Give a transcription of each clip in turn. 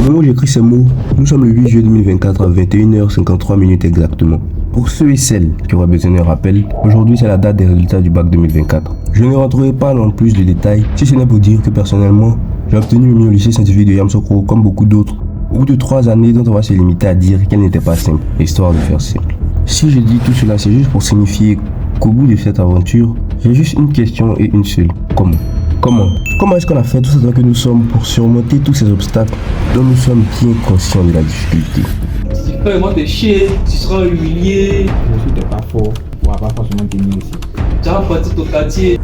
moment où j'écris ces mots, nous sommes le 8 juillet 2024 à 21h53 exactement. Pour ceux et celles qui auraient besoin d'un rappel, aujourd'hui c'est la date des résultats du bac 2024. Je ne rentrerai pas dans plus de détails, si ce n'est pour dire que personnellement, j'ai obtenu le mieux au lycée scientifique de Yamoussoukro comme beaucoup d'autres, au bout de 3 années dont on va se limiter à dire qu'elle n'était pas simple, histoire de faire simple. Si je dis tout cela, c'est juste pour signifier qu'au bout de cette aventure, j'ai juste une question et une seule. Comment est-ce qu'on a fait tout ce temps que nous sommes pour surmonter tous ces obstacles dont nous sommes bien conscients de la difficulté? Si tu fais moi te chier, tu seras humilié. Si tu n'es pas fort, on va pas forcément tenir ici. Tu vas partir ton quartier.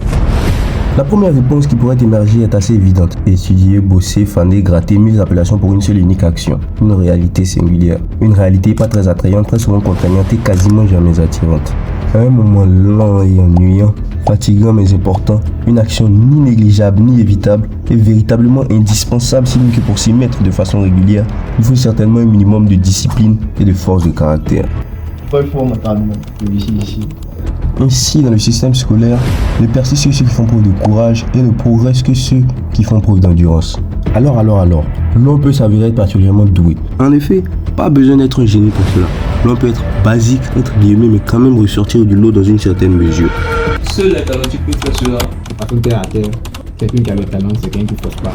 La première réponse qui pourrait émerger est assez évidente. Étudier, bosser, faner, gratter 1000 appellations pour une seule et unique action. Une réalité singulière. Une réalité pas très attrayante, très souvent contraignante et quasiment jamais attirante. À un moment lent et ennuyant, fatigant mais important, une action ni négligeable ni évitable est véritablement indispensable sinon que pour s'y mettre de façon régulière, il faut certainement un minimum de discipline et de force de caractère. Pas fort mentalement, ici. Ainsi, dans le système scolaire, ne persistent que ceux qui font preuve de courage et ne progressent que ceux qui font preuve d'endurance. Alors, l'on peut s'avérer être particulièrement doué. En effet, pas besoin d'être un génie pour cela. L'on peut être basique, entre guillemets, mais quand même ressortir du lot dans une certaine mesure. Seul les talentueux peuvent faire cela. Parce que terre à terre, quelqu'un qui a le talent, c'est quelqu'un qui ne force pas.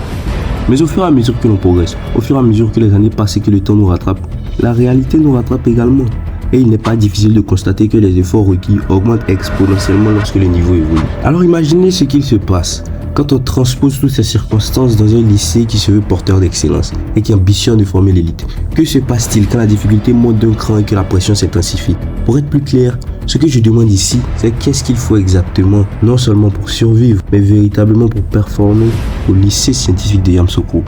Mais au fur et à mesure que l'on progresse, au fur et à mesure que les années passent et que le temps nous rattrape, la réalité nous rattrape également. Et il n'est pas difficile de constater que les efforts requis augmentent exponentiellement lorsque le niveau évolue. Alors imaginez ce qu'il se passe quand on transpose toutes ces circonstances dans un lycée qui se veut porteur d'excellence et qui ambitionne de former l'élite. Que se passe-t-il quand la difficulté monte d'un cran et que la pression s'intensifie? Pour être plus clair, ce que je demande ici, c'est qu'est-ce qu'il faut exactement, non seulement pour survivre, mais véritablement pour performer au lycée scientifique de Yamoussoukro.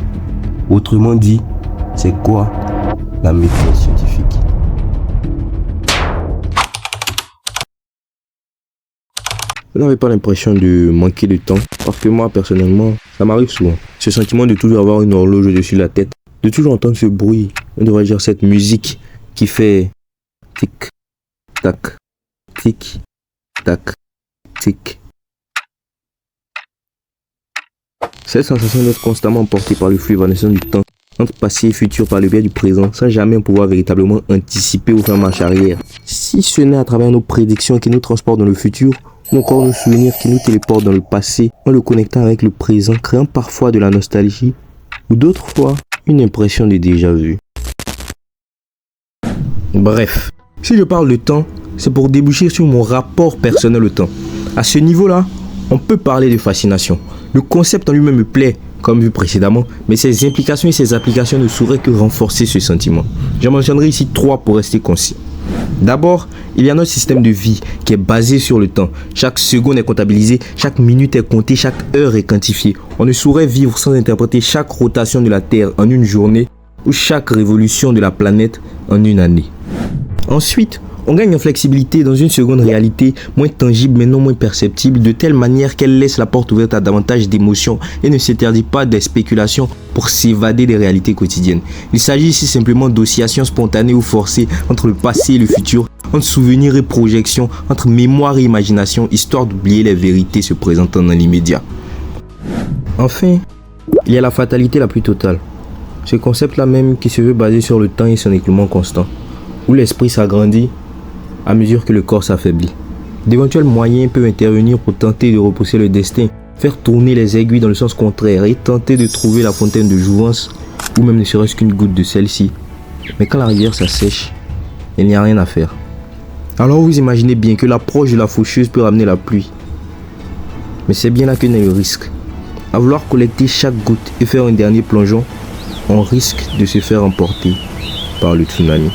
Autrement dit, c'est quoi la méthode scientifique? Vous n'avez pas l'impression de manquer de temps? Parce que moi, personnellement, ça m'arrive souvent. Ce sentiment de toujours avoir une horloge au-dessus de la tête, de toujours entendre ce bruit, on devrait dire cette musique qui fait tic-tac, tic-tac, tic. Cette sensation d'être constamment porté par le flux évanescent du temps, entre passé et futur par le biais du présent, sans jamais pouvoir véritablement anticiper ou faire marche arrière. Si ce n'est à travers nos prédictions qui nous transportent dans le futur, ou encore nos souvenirs qui nous téléportent dans le passé en le connectant avec le présent, créant parfois de la nostalgie ou d'autres fois une impression de déjà-vu. Bref, si je parle de temps, c'est pour déboucher sur mon rapport personnel au temps. À ce niveau-là, on peut parler de fascination. Le concept en lui-même me plaît, comme vu précédemment, mais ses implications et ses applications ne sauraient que renforcer ce sentiment. J'en mentionnerai ici 3 pour rester concis. D'abord, il y a notre système de vie qui est basé sur le temps. Chaque seconde est comptabilisée, chaque minute est comptée, chaque heure est quantifiée. On ne saurait vivre sans interpréter chaque rotation de la Terre en une journée ou chaque révolution de la planète en une année. Ensuite, on gagne en flexibilité dans une seconde réalité moins tangible mais non moins perceptible, de telle manière qu'elle laisse la porte ouverte à davantage d'émotions et ne s'interdit pas des spéculations pour s'évader des réalités quotidiennes. Il s'agit ici simplement d'oscillations spontanées ou forcées entre le passé et le futur, entre souvenirs et projections, entre mémoire et imagination, histoire d'oublier les vérités se présentant dans l'immédiat. Enfin, il y a la fatalité la plus totale. Ce concept-là même qui se veut basé sur le temps et son écoulement constant, où l'esprit s'agrandit à mesure que le corps s'affaiblit. D'éventuels moyens peuvent intervenir pour tenter de repousser le destin, faire tourner les aiguilles dans le sens contraire et tenter de trouver la fontaine de jouvence ou même ne serait-ce qu'une goutte de celle-ci. Mais quand la rivière s'assèche, il n'y a rien à faire. Alors vous imaginez bien que l'approche de la faucheuse peut ramener la pluie. Mais c'est bien là que naît le risque. À vouloir collecter chaque goutte et faire un dernier plongeon, on risque de se faire emporter par le tsunami.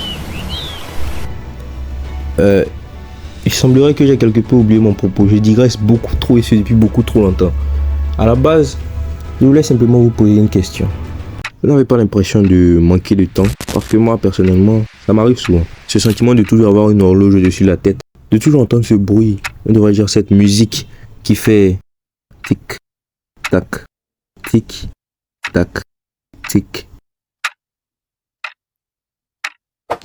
Il semblerait que j'ai quelque peu oublié mon propos. Je digresse beaucoup trop et ce depuis beaucoup trop longtemps. À la base, je voulais simplement vous poser une question. Vous n'avez pas l'impression de manquer de temps? Parce que moi, personnellement, ça m'arrive souvent. Ce sentiment de toujours avoir une horloge au-dessus de la tête, de toujours entendre ce bruit, on devrait dire cette musique qui fait tic-tac, tic-tac, tic.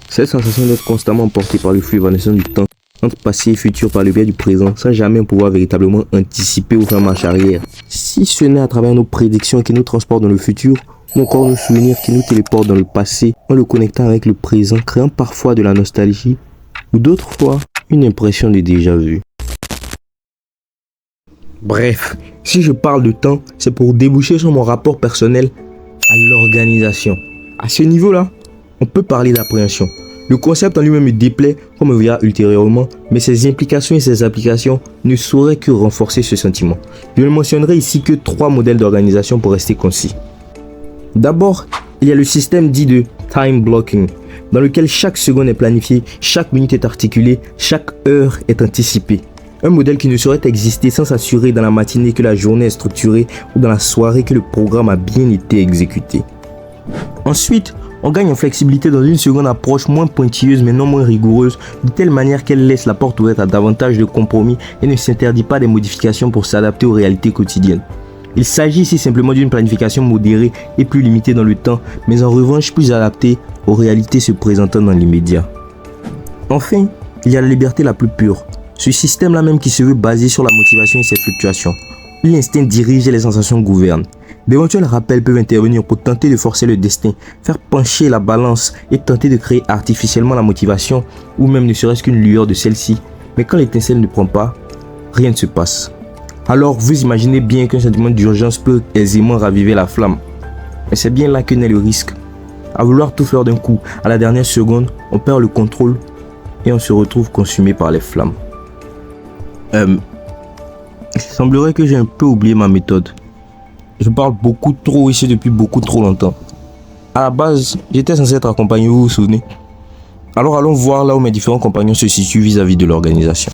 Cette sensation d'être constamment porté par le flux évanescent du temps, entre passé et futur par le biais du présent, sans jamais pouvoir véritablement anticiper ou faire marche arrière. Si ce n'est à travers nos prédictions qui nous transportent dans le futur, ou encore nos souvenirs qui nous téléportent dans le passé en le connectant avec le présent, créant parfois de la nostalgie ou d'autres fois une impression de déjà-vu. Bref, si je parle de temps, c'est pour déboucher sur mon rapport personnel à l'organisation. À ce niveau-là, on peut parler d'appréhension. Le concept en lui-même me déplaît, comme on verra ultérieurement, mais ses implications et ses applications ne sauraient que renforcer ce sentiment. Je ne mentionnerai ici que 3 modèles d'organisation pour rester concis. D'abord, il y a le système dit de time blocking, dans lequel chaque seconde est planifiée, chaque minute est articulée, chaque heure est anticipée. Un modèle qui ne saurait exister sans s'assurer dans la matinée que la journée est structurée ou dans la soirée que le programme a bien été exécuté. Ensuite, on gagne en flexibilité dans une seconde approche moins pointilleuse mais non moins rigoureuse, de telle manière qu'elle laisse la porte ouverte à davantage de compromis et ne s'interdit pas des modifications pour s'adapter aux réalités quotidiennes. Il s'agit ici simplement d'une planification modérée et plus limitée dans le temps, mais en revanche plus adaptée aux réalités se présentant dans l'immédiat. Enfin, il y a la liberté la plus pure. Ce système-là même qui se veut basé sur la motivation et ses fluctuations. L'instinct dirige et les sensations gouvernent. D'éventuels rappels peuvent intervenir pour tenter de forcer le destin, faire pencher la balance et tenter de créer artificiellement la motivation ou même ne serait-ce qu'une lueur de celle-ci. Mais quand l'étincelle ne prend pas, rien ne se passe. Alors vous imaginez bien qu'un sentiment d'urgence peut aisément raviver la flamme. Mais c'est bien là que naît le risque. À vouloir tout faire d'un coup, à la dernière seconde, on perd le contrôle et on se retrouve consumé par les flammes. Il semblerait que j'ai un peu oublié ma méthode. Je parle beaucoup trop ici depuis beaucoup trop longtemps. À la base, j'étais censé être accompagné, vous vous souvenez? Alors allons voir là où mes différents compagnons se situent vis-à-vis de l'organisation.